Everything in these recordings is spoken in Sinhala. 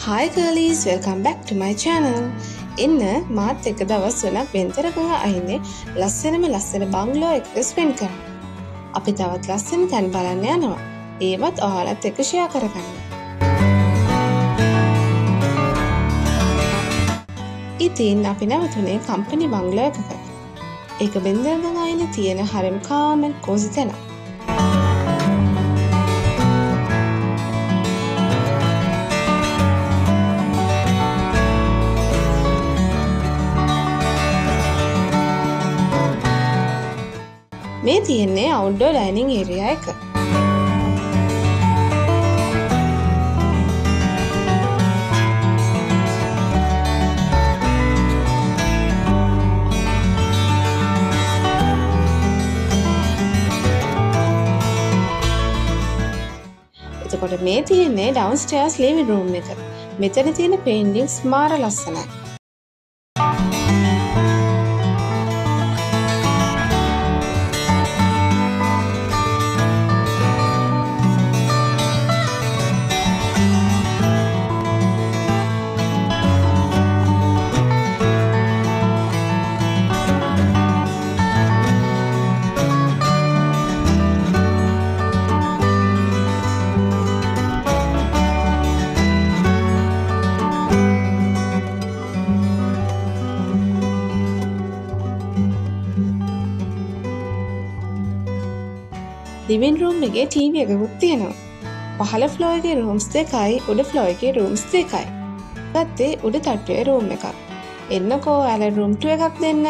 Hi girlies, welcome back to my channel. ඉන්න මාත් එක දවස් වෙනක් වෙන්තරකක අයිනේ ලස්සන බංගලෝ එකක ස්පෙන්ඩ් කරන්න. අපි තවත් ලස්සන තැන් බලන්න යනවා. ඒවත් ඔයාලත් එක්ක ෂෙයා කරගන්න. ඉතින් අපි නැවතුනේ කම්පැනි බංගලෝ එකක. ඒක වෙන්තරකක අයිනේ තියෙන හරිම කාම් ඇන්ඩ් කෝසි තැනක්. මේ තියෙන්නේ අවුට්ඩෝර් ඩයිනින් ඒරියා එක. එතකොට මේ තියෙන්නේ ඩවුන්ස්ටේර්ස් ලිවිං රූම් එක. මෙතන තියෙන පේන්ටින්ග්ස් මාර ලස්සනයි. ලිවිං රූම් එකේ ටීවී එකකුත් තියෙනවා. පහළ ෆ්ලෝර් එකේ රූම්ස් දෙකයි උඩ ෆ්ලෝර් එකේ රූම්ස් දෙකයි. ගත්තේ උඩ තට්ටුවේ රූම් එකක්. එන්නකෝ ඔයාලා රූම් 2 එකක් දෙන්න.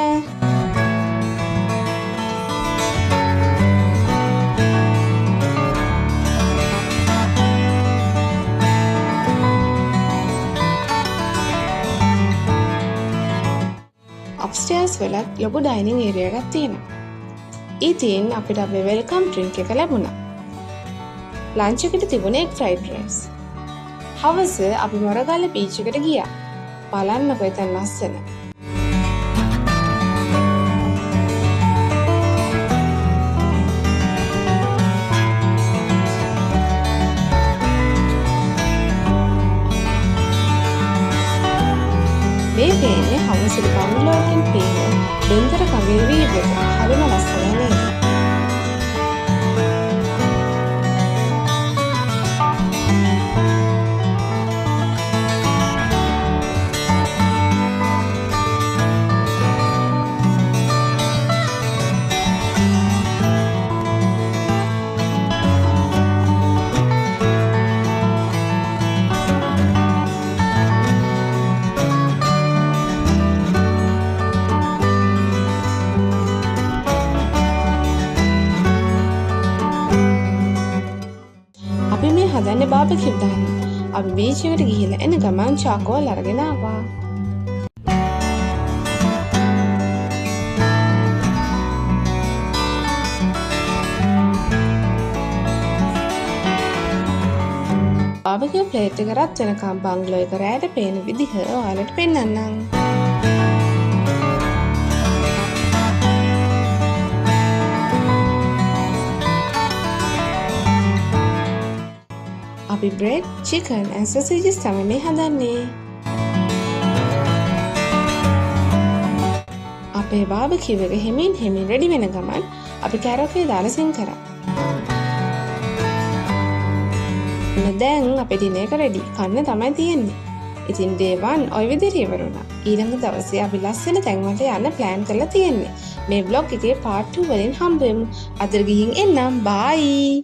අප්ස්ටේර්ස් වල ලොකු ඩයිනින් ඒරියා එකක් තියෙනවා. ඉතින් අපිට අපේ වෙල්කම් ඩ්‍රින්ක් එක ලැබුණා. ලන්ච් එකට තිබුණේ එග් ෆ්‍රයිඩ් රයිස්. හවස අපි මොරගල්ල බීච් එකට ගියා. බලන්නකෝ එතන ලස්සන. මේ පේන්නේ හවසට බංගලෝ එකකින් පේන බෙන්දර කගේ වීව් එක. හරිම ලස්සනයි නේද? අපි මේ හදන්නේ බාබකියු දාන්න. අපි බීච් එකට ගිහිල්ලා එන ගමන් චාකෝල් අරගෙන ආවා. බාබකියු ප්ලේට් එක රත් වෙනකම් බංගලෝ එක රැයට පේන විදිහ ඔයාලට පෙන්නන්නම්. අපි bread, chicken and sausages තමයි මේ හදන්නේ. අපේ බාබකියු එක හිමින් රෙඩි වෙන ගමන් අපි කැරෝකේ දාලා සිං කරා. දැන් අපේ ඩිනර් එක රෙඩි. කන්න තමයි තියෙන්නේ. ඉතින් day 1 ඔය විදිහට ඉවර වුණා. ඊළඟ දවසේ අපි ලස්සන තැන් වලට යන්න plan කරලා තියෙන්නේ. මේ vlog එකේ part 2 වලින් හම්බ වෙමු. අද ගිහින් එන්නම්. bye.